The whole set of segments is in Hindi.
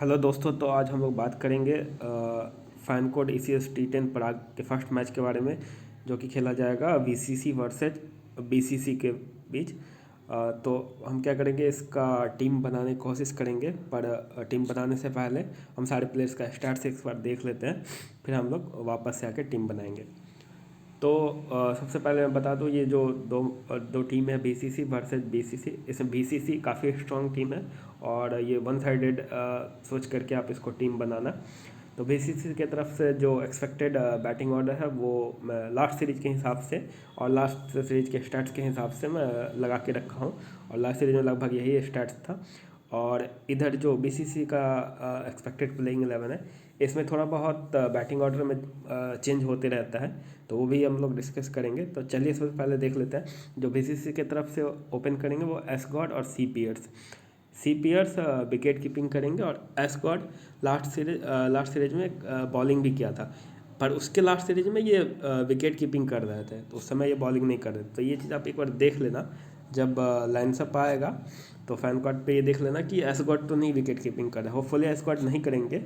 हेलो दोस्तों, तो आज हम लोग बात करेंगे फैनकोड ECS T10 पराग के फर्स्ट मैच के बारे में, जो कि खेला जाएगा VCC वर्सेज BCC के बीच। तो हम क्या करेंगे, इसका टीम बनाने की कोशिश करेंगे, पर टीम बनाने से पहले हम सारे प्लेयर्स का स्टार्ट एक बार देख लेते हैं, फिर हम लोग वापस से आके टीम बनाएंगे। तो सबसे पहले मैं बता दूं, ये जो दो टीम है BCC वर्सेस BCC, इसमें BCC काफ़ी स्ट्रॉन्ग टीम है और ये वन साइडेड सोच करके आप इसको टीम बनाना। तो BCC की तरफ से जो एक्सपेक्टेड बैटिंग ऑर्डर है वो मैं लास्ट सीरीज के हिसाब से और लास्ट सीरीज के स्टार्ट्स के हिसाब से मैं लगा के रखा हूँ, और लास्ट सीरीज में लगभग यही स्टार्ट्स था। और इधर जो BCC का एक्सपेक्टेड प्लेइंग 11 है, इसमें थोड़ा बहुत बैटिंग ऑर्डर में चेंज होते रहता है, तो वो भी हम लोग डिस्कस करेंगे। तो चलिए सबसे पहले देख लेते हैं। जो BCC की तरफ से ओपन करेंगे वो एस गॉड और सी पियर्स विकेट कीपिंग करेंगे, और एस गॉड लास्ट सीरीज में बॉलिंग भी किया था, पर उसके लास्ट सीरीज में ये विकेट कीपिंग कर रहे थे, तो उस समय ये बॉलिंग नहीं कर रहे थे। तो ये चीज़ आप एक बार देख लेना, जब लाइनसअप आएगा तो फैन कार्ड पे ये देख लेना कि एस गॉड तो नहीं विकेट कीपिंग कर रहा है। होपफुली एस गॉड नहीं करेंगे।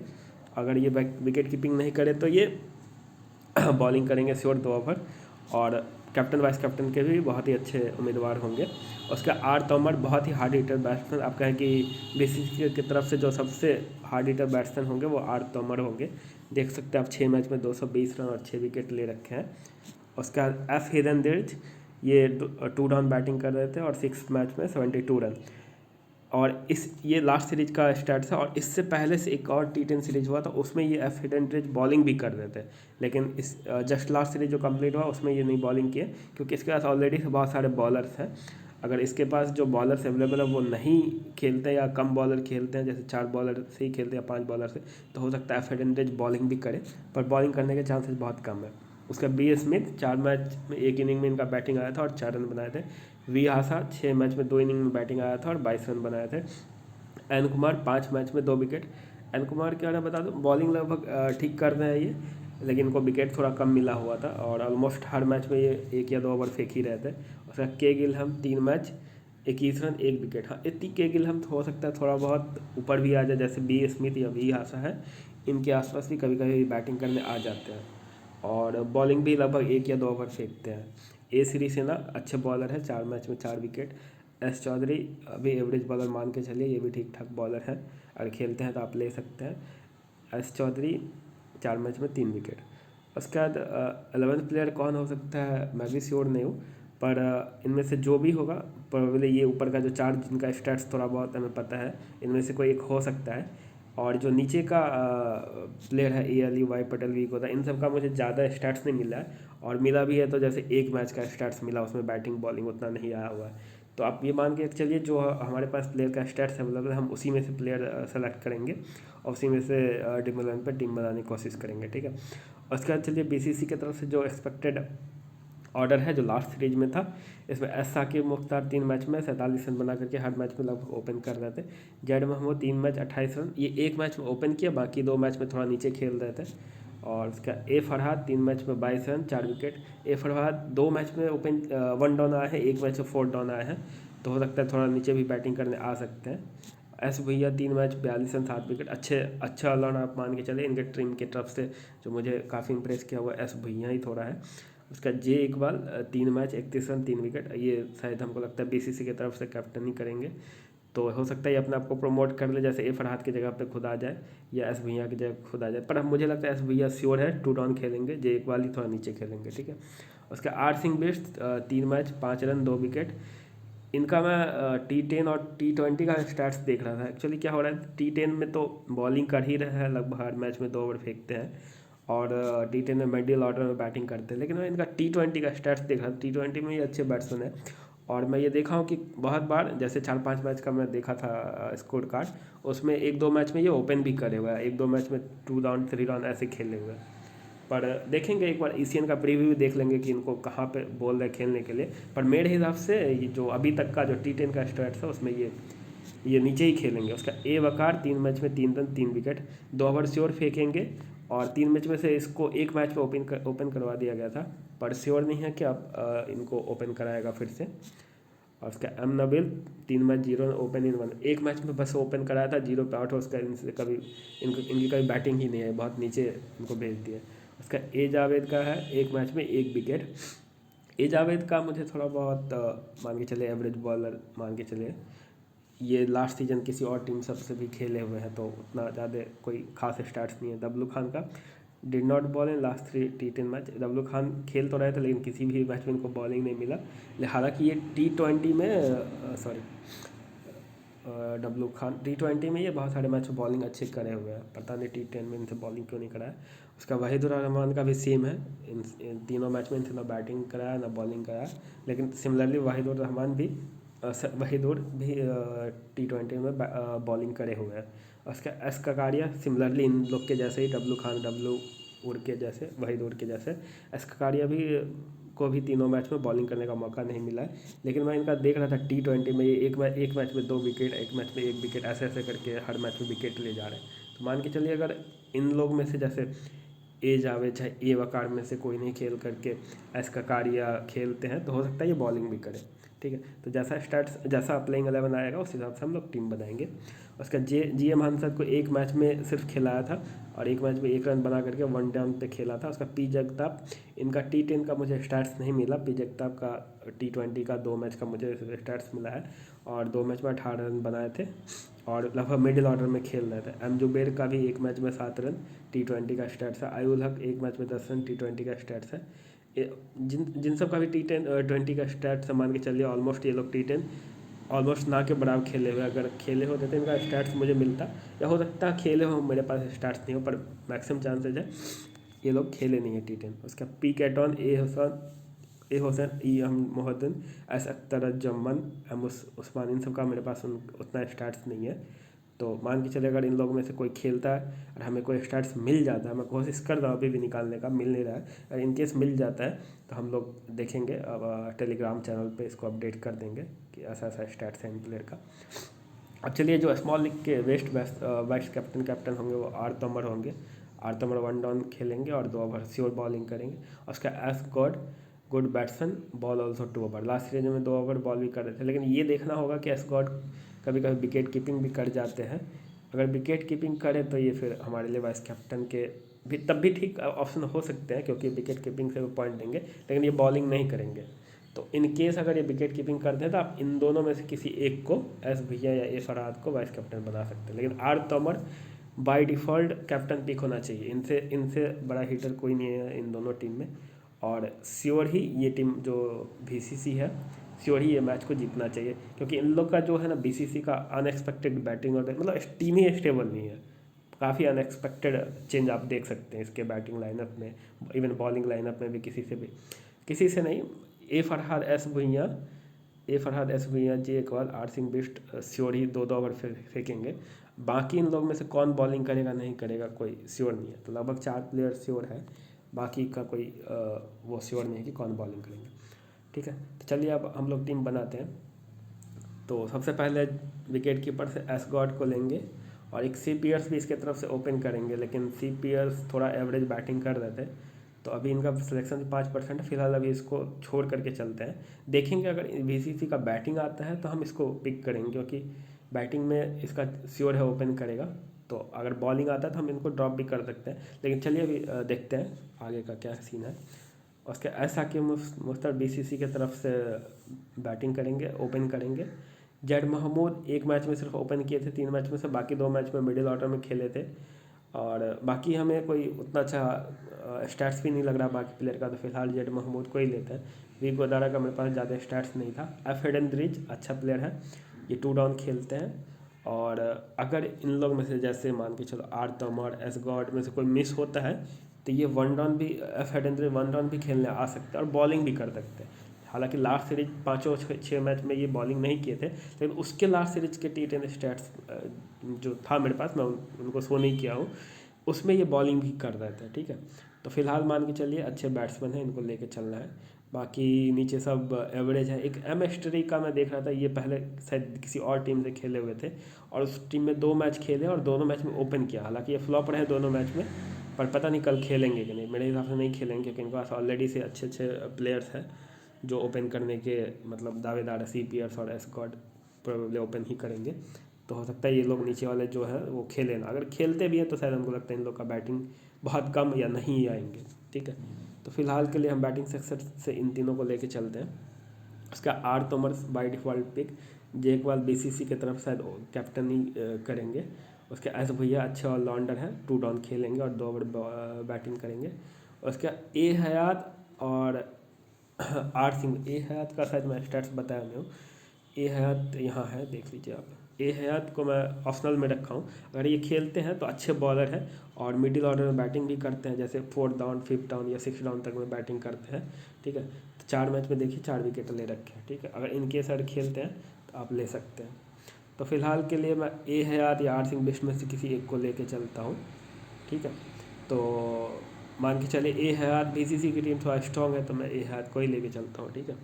अगर ये विकेट कीपिंग नहीं करे तो ये बॉलिंग करेंगे श्योर 2 ओवर, और कैप्टन वाइस कैप्टन के भी बहुत ही अच्छे उम्मीदवार होंगे। उसका आर तोमर बहुत ही हार्ड हिटर बैट्समैन, आप कहें कि BCC की तरफ से जो सबसे हार्ड हिटर बैट्समैन होंगे वो आर तोमर होंगे। देख सकते हैं आप, 6 मैच में 220 रन और 6 विकेट ले रखे हैं। उसका एफ हिरनदिर्ज, ये 2 डाउन बैटिंग कर रहे थे और 6 मैच में 72 रन। और ये लास्ट सीरीज का स्टार्ट था, और इससे पहले से एक और T10 सीरीज हुआ था, उसमें ये एफ हिडनड्रिज बॉलिंग भी कर रहे थे, लेकिन इस जस्ट लास्ट सीरीज जो कंप्लीट हुआ उसमें ये नहीं बॉलिंग किए, क्योंकि इसके पास ऑलरेडी बहुत सारे बॉलर्स हैं। अगर इसके पास जो बॉलर्स अवेलेबल है वो नहीं खेलते या कम बॉलर खेलते हैं, जैसे 4 बॉलर से ही खेलते हैं या 5 बॉलर से, तो हो सकता है एफ हिडनड्रिज बॉलिंग भी करे, पर बॉलिंग करने के चांसेस बहुत कम है। उसका बी स्मिथ 4 मैच में 1 इनिंग में इनका बैटिंग आया था और 4 रन बनाए थे। वी हासा 6 मैच में 2 इनिंग में बैटिंग आया था और 22 रन बनाए थे। एन कुमार 5 मैच में 2 विकेट। एन कुमार क्या ना बता दूं, बॉलिंग लगभग ठीक कर रहे हैं ये, लेकिन इनको विकेट थोड़ा कम मिला हुआ था, और ऑलमोस्ट हर मैच में ये 1 या 2 ओवर फेंक ही रहे थे। उसका के गिलहम 3 मैच 21 रन 1 विकेट। हाँ, इतनी के गिलहम हो सकता है थोड़ा बहुत ऊपर भी आ जाए, जैसे बी स्मिथ या वी हासा है, इनके आसपास भी कभी कभी बैटिंग करने आ जाते हैं, और बॉलिंग भी लगभग 1 या 2 ओवर फेंकते हैं। ए सीरीज से ना अच्छे बॉलर है, 4 मैच में 4 विकेट। एस चौधरी अभी एवरेज बॉलर मान के चलिए, ये भी ठीक ठाक बॉलर है, अगर खेलते हैं तो आप ले सकते हैं। एस चौधरी 4 मैच में 3 विकेट। उसके बाद 11th प्लेयर कौन हो सकता है मैं भी श्योर नहीं हूँ, पर इनमें से जो भी होगा प्रोबेबली ये ऊपर का जो 4 जिनका स्टैट्स थोड़ा बहुत हमें पता है, इनमें से कोई एक हो सकता है। और जो नीचे का प्लेयर है ALE पटेल वीक होता है, इन सब का मुझे ज़्यादा स्टैट्स नहीं मिला है, और मिला भी है तो जैसे एक मैच का स्टैट्स मिला, उसमें बैटिंग बॉलिंग उतना नहीं आया हुआ है। तो आप ये मान के चलिए जो हमारे पास प्लेयर का स्टैट्स अवेलेबल है, हम उसी में से प्लेयर सेलेक्ट करेंगे और उसी में से टीम 11 पर टीम बनाने की कोशिश करेंगे, ठीक है। उसके बाद चलिए BCC की तरफ से जो एक्सपेक्टेड ऑर्डर है जो लास्ट सीरीज में था, इसमें एस साकिब मुख्तार 3 मैच में 47 रन बना करके हर मैच में लगभग ओपन कर रहे थे। जैड महमूद 3 मैच 28 रन, ये 1 मैच में ओपन किया, बाकी 2 मैच में थोड़ा नीचे खेल रहे थे। और उसका ए फरहाद 3 मैच में 22 रन 4 विकेट। ए फरहाद 2 मैच में ओपन 1 डाउन आए हैं, 1 मैच में 4 डाउन आए हैं, तो हो सकता है थोड़ा नीचे भी बैटिंग करने आ सकते हैं। एस भैया 3 मैच 42 रन 7 विकेट, अच्छा ऑलराउंडर आप मान के चले। इनके टीम की तरफ से जो मुझे काफ़ी इंप्रेस किया हुआ एस भैया ही थोड़ा है। उसका जे इकबाल 3 मैच 31 रन 3 विकेट, ये शायद हमको लगता है BCC की तरफ से कैप्टन ही करेंगे, तो हो सकता है ये अपने आप को प्रमोट कर ले, जैसे ए फरहाद की जगह पे खुद आ जाए या एस भैया की जगह खुद आ जाए, पर मुझे लगता है एस भैया श्योर है 2 डाउन खेलेंगे, जे इकबाल ही थोड़ा नीचे खेलेंगे, ठीक है। उसका R Singh best 3 match 5 run 2 wicket. इनका मैं T10 और T20 का स्टैट्स देख रहा था। एक्चुअली क्या हो रहा है, T10 में तो बॉलिंग कर ही रहे हैं, लगभग हर मैच में 2 ओवर फेंकते हैं, और T10 में मिडिल ऑर्डर में बैटिंग करते हैं, लेकिन मैं इनका T20 का स्टैट्स देख रहा था। T20 में ये अच्छे बैट्समैन है, और मैं ये देखा हूँ कि बहुत बार जैसे 4-5 मैच का मैं देखा था स्कोर कार्ड, उसमें 1-2 मैच में ये ओपन भी करे हुआ है, 1-2 मैच में 2 डाउन 3 डाउन ऐसे खेले हुए हैं। पर देखेंगे एक बार ECN का प्रीव्यू देख लेंगे कि इनको कहाँ पे बोल रहे खेलने के लिए, पर मेरे हिसाब से ये जो अभी तक का जो T10 का स्टैट्स है उसमें ये नीचे ही खेलेंगे। उसका ए वकार 3 मैच में 3 रन 3 विकेट, 2 ओवर श्योर फेंकेंगे, और 3 मैच में से इसको 1 मैच में ओपन करवा दिया गया था, पर श्योर नहीं है कि अब इनको ओपन कराएगा फिर से। और उसका M Nabeel 3 match 0 opening 1, एक मैच में बस ओपन कराया था 0 पे आउट हो, उसका इनसे कभी इनकी कभी बैटिंग ही नहीं है, बहुत नीचे इनको भेज दिया। उसका ए जावेद का है एक मैच में 1 विकेट। ए जावेद का मुझे थोड़ा बहुत मान के चले एवरेज बॉलर मान के चले, ये लास्ट सीजन किसी और टीम सबसे भी खेले हुए हैं तो उतना ज़्यादा कोई खास स्टार्ट्स नहीं है। डब्लू खान का did not ball in last 3 T10 match. W Khan खेल तो रहे थे लेकिन किसी भी मैच में इनको बॉलिंग नहीं मिला। हालांकि ये T20 में सॉरी डब्लू खान T20 में ये बहुत सारे मैच में बॉलिंग अच्छे करे हुए हैं, पता नहीं T10 में इनसे बॉलिंग क्यों नहीं कराया। उसका वहीदुर रहमान का भी सेम है, इन तीनों मैच में इनसे ना बैटिंग कराया ना बॉलिंग कराया, लेकिन सिमिलरली वहीदुर रहमान भी वहीदुर भी T20 में बॉलिंग करे हुए हैं। उसका एस ककारिया सिमिलरली इन लोग के जैसे ही डब्लू खान डब्लू उड़ के जैसे वहीदुर के जैसे एस ककारिया भी को भी तीनों मैच में बॉलिंग करने का मौका नहीं मिला है। लेकिन मैं इनका देख रहा था T20 में ये एक मैच में 2 विकेट, एक मैच में 1 विकेट, ऐसे ऐसे करके हर मैच में विकेट ले जा रहे हैं। तो मान के चलिए अगर इन लोग में से जैसे ए जावेद चाहे ए वकार में से कोई नहीं खेल करके एस ककारिया खेलते हैं तो हो सकता है ये बॉलिंग भी करे। ठीक है, तो जैसा प्लेइंग 11 आएगा उस हिसाब से हम लोग टीम बनाएंगे। उसका GM हंसद को एक मैच में सिर्फ खिलाया था और एक मैच में 1 रन बना करके 1 डाउन पे खेला था। उसका पी जगताप, इनका T10 का मुझे स्टैट्स नहीं मिला, पी जगताप का T20 का 2 मैच का मुझे स्टैट्स मिला है और 2 मैच में 18 रन बनाए थे और लगभग मिडिल ऑर्डर में खेल रहे थे। एम जुबेर का भी एक मैच में 7 रन T20 का स्टैट्स है। आयुल हक एक मैच में 10 रन T20 का स्टैट्स है। जिन सब का भी T20 का स्टैट्स मान के चलिए ऑलमोस्ट ये लोग T10 ऑलमोस्ट ना के बराबर खेले हुए, अगर खेले होते तो इनका स्टैट्स मुझे मिलता, या हो सकता खेले हो मेरे पास स्टैट्स नहीं हो, पर मैक्सिमम चांसेज है ये लोग खेले नहीं है T10। उसका पी कैटॉन, A Hussain, E M Mohiuddin, S Akhtar Zaman, M Usman, इन सब का मेरे पास उतना स्टैट्स नहीं है। तो मान के चले अगर इन लोगों में से कोई खेलता है और हमें कोई स्टैट्स मिल जाता है, मैं कोशिश कर रहा हूँ अभी भी निकालने का, मिल नहीं रहा है, अगर इनकेस मिल जाता है तो हम लोग देखेंगे, अब टेलीग्राम चैनल पे इसको अपडेट कर देंगे कि ऐसा ऐसा स्टैट्स है इन प्लेयर का। अब चलिए जो स्मॉल लीग के वाइस कैप्टन होंगे वो आर तोमर होंगे। आर तोमर 1 डाउन खेलेंगे और 2 ओवर श्योर बॉलिंग करेंगे। उसका S God good batsman, ball also 2 over, last season में 2 ओवर बॉल भी कर रहे थे, लेकिन ये देखना होगा कि एस गॉड कभी कभी विकेट कीपिंग भी कर जाते हैं। अगर विकेट कीपिंग करे तो ये फिर हमारे लिए वाइस कैप्टन के भी तब भी ठीक ऑप्शन हो सकते हैं, क्योंकि विकेट कीपिंग से वो पॉइंट देंगे, लेकिन ये बॉलिंग नहीं करेंगे। तो इन केस अगर ये विकेट कीपिंग करते हैं तो आप इन दोनों में से किसी एक को, एस भैया या ए फरहाद को वाइस कैप्टन बना सकते हैं। लेकिन R Tomar by default captain pick होना चाहिए, इनसे इनसे बड़ा हिटर कोई नहीं है इन दोनों टीम में। और श्योर ही ये टीम जो BCC है, श्योर ही ये मैच को जीतना चाहिए, क्योंकि इन लोग का जो है ना BCC का अनएक्सपेक्टेड बैटिंग और मतलब टीम ही स्टेबल नहीं है, काफ़ी अनएक्सपेक्टेड चेंज आप देख सकते हैं इसके बैटिंग लाइनअप में, इवन बॉलिंग लाइनअप में भी किसी से नहीं। A Farhad S Bhuiyan, J Iqbal, R Singh Bisht sure ही 2 ओवर फेंकेंगे। बाकी इन लोग में से कौन बॉलिंग करेगा नहीं करेगा कोई श्योर नहीं है, तो लगभग 4 प्लेयर श्योर है, बाकी का कोई वो श्योर नहीं है कि कौन बॉलिंग करेंगे। ठीक है, तो चलिए अब हम लोग टीम बनाते हैं। तो सबसे पहले विकेट कीपर से एस गॉड को लेंगे और एक सी पियर्स भी इसके तरफ से ओपन करेंगे, लेकिन सी पियर्स थोड़ा एवरेज बैटिंग कर रहे थे तो अभी इनका सिलेक्शन 5% है, फिलहाल अभी इसको छोड़ करके चलते हैं। देखेंगे अगर BCC का बैटिंग आता है तो हम इसको पिक करेंगे, क्योंकि बैटिंग में इसका श्योर है ओपन करेगा। तो अगर बॉलिंग आता है तो हम इनको ड्रॉप भी कर सकते हैं, लेकिन चलिए अभी देखते हैं आगे का क्या सीन है। उसके ऐसा कि मुश्ताक BCC की तरफ से बैटिंग करेंगे, ओपन करेंगे। जेड महमूद एक मैच में सिर्फ ओपन किए थे 3 मैच में से, बाकी 2 मैच में मिडिल ऑर्डर में खेले थे और बाकी हमें कोई उतना अच्छा स्टैट्स भी नहीं लग रहा बाकी प्लेयर का, तो फिलहाल जेड महमूद को ही लेते हैं। वी गोदारा का मेरे पास ज़्यादा स्टैट्स नहीं था। एफ हेडनब्रिज अच्छा प्लेयर है, ये 2 डाउन खेलते हैं। और अगर इन लोग में से जैसे मान के चलो आर तोमर, एस गॉड में से कोई मिस होता है तो ये 1 डाउन भी, एफ हेडनब्रिज 1 डाउन भी खेलने आ सकते हैं और बॉलिंग भी कर सकते हैं। हालांकि लास्ट सीरीज 5-6 मैच में ये बॉलिंग नहीं किए थे, लेकिन उसके लास्ट सीरीज के T10 स्टैट्स जो था मेरे पास, मैं उनको शो नहीं किया हूँ, उसमें ये बॉलिंग भी कर रहे थे। ठीक है, तो फिलहाल मान के चलिए अच्छे बैट्समैन हैं, इनको लेके चलना है। बाकी नीचे सब एवरेज है। एक एम एस्टरी का मैं देख रहा था, ये पहले शायद किसी और टीम से खेले हुए थे और उस टीम में 2 मैच खेले और दोनों मैच में ओपन किया। हालांकि ये फ्लॉप रहे दोनों मैच में, पर पता नहीं कल खेलेंगे कि नहीं, मेरे हिसाब से नहीं खेलेंगे क्योंकि इनके पास ऑलरेडी से अच्छे प्लेयर्स हैं। जो ओपन करने के मतलब दावेदार है, सी पियर्स और एस गॉड प्रोबेबली ओपन ही करेंगे। तो हो सकता है ये लोग नीचे वाले जो है वो खेलें ना, अगर खेलते भी हैं तो शायद हमको लगता है इन लोग का बैटिंग बहुत कम या नहीं आएंगे। ठीक है, तो फिलहाल के लिए हम बैटिंग सेक्शन से इन तीनों को लेके चलते हैं। उसका R Tomar by default pick, जेकवाल बीसीसी की तरफ शायद कैप्टन ही करेंगे। उसके एस भैया अच्छे ऑलराउंडर हैं, 2 डाउन खेलेंगे और 2 ओवर बैटिंग करेंगे। उसका ए हयात और आर सिंह, ए हयात का शायद मैं स्टैट्स बताया नहीं हूँ। ए हयात यहाँ है, देख लीजिए आप। ए हयात को मैं ऑप्शनल में रखा हूँ, अगर ये खेलते हैं तो अच्छे बॉलर हैं और मिडिल ऑर्डर में बैटिंग भी करते हैं, जैसे 4 डाउन 5 डाउन या 6 डाउन तक में बैटिंग करते हैं। ठीक है, तो 4 मैच में देखिए 4 विकेट ले रखे हैं। ठीक है, अगर इनके साइड खेलते हैं तो आप ले सकते हैं। तो फिलहाल के लिए मैं ए हयात या आर सिंह बिष्ट में से किसी एक को लेके चलता हूँ। ठीक है, तो मान के चलिए ए हयात, बीसीसी की टीम थोड़ा स्ट्रॉन्ग है तो मैं ए हयात को ही लेके चलता हूँ। ठीक है,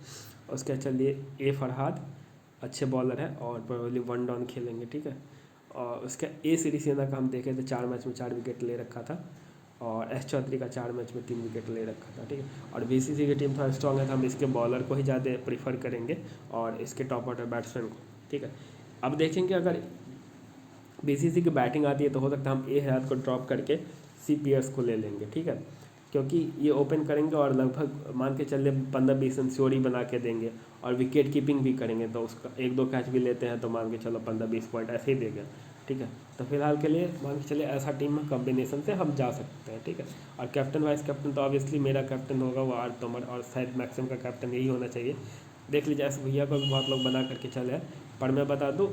उसके चलिए ए फरहाद अच्छे बॉलर है और प्रोबेबली 1 डाउन खेलेंगे। ठीक है, और उसका ए सिरीसेना का हम देखें तो 4 मैच में 4 विकेट ले रखा था और एस चौधरी का 4 मैच में 3 विकेट ले रखा था। ठीक है, और बीसीसी की टीम थोड़ा स्ट्रॉन्ग है तो हम इसके बॉलर को ही ज़्यादा प्रीफर करेंगे और इसके टॉप ऑर्डर बैट्समैन को। ठीक है, अब देखेंगे अगर बीसीसी की बैटिंग आती है तो हो सकता है हम ए हयात को ड्रॉप करके सी पियर्स को ले लेंगे। ठीक है, क्योंकि ये ओपन करेंगे और लगभग मान के चलिए 15-20 रन श्योरी बना के देंगे और विकेट कीपिंग भी करेंगे, तो उसका 1-2 कैच भी लेते हैं तो मान के चलो 15-20 पॉइंट ऐसे ही देगा। ठीक है, तो फिलहाल के लिए मान के चलिए ऐसा टीम कॉम्बिनेशन से हम जा सकते हैं। ठीक है, और कैप्टन वाइस कैप्टन तो ऑब्वियसली मेरा कैप्टन होगा वो आर तोमर, और शायद मैक्सिमम का कैप्टन यही होना चाहिए। देख लीजिए एस भैया को भी बहुत लोग बना करके चले हैं, पर मैं बता दूँ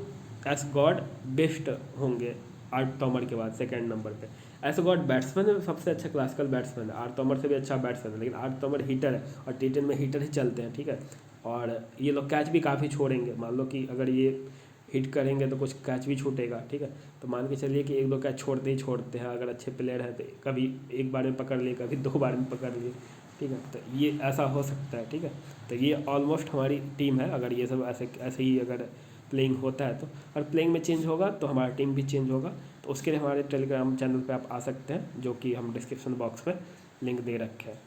एस गॉड बेस्ट होंगे आर तोमर के बाद सेकेंड नंबर पे। एस गॉड बैट्समैन सबसे अच्छा क्लासिकल बैट्समैन है, आर तोमर से भी अच्छा बैट्समैन है, लेकिन आर तोमर हीटर है और टी10 में हीटर ही चलते हैं। ठीक है, और ये लोग कैच भी काफ़ी छोड़ेंगे, मान लो कि अगर ये हिट करेंगे तो कुछ कैच भी छूटेगा। ठीक है, तो मान के चलिए कि 1-2 कैच छोड़ते ही छोड़ते हैं, अगर अच्छे प्लेयर हैं तो कभी एक बार में पकड़ लिए, कभी 2 बार में पकड़ लिए। ठीक है, तो ये ऐसा हो सकता है। ठीक है, तो ये ऑलमोस्ट हमारी टीम है, अगर ये सब ऐसे ऐसे ही अगर प्लेइंग होता है तो, और प्लेइंग में चेंज होगा तो हमारा टीम भी चेंज होगा। तो उसके लिए हमारे टेलीग्राम चैनल पे आप आ सकते हैं, जो कि हम डिस्क्रिप्शन बॉक्स में लिंक दे रखे हैं।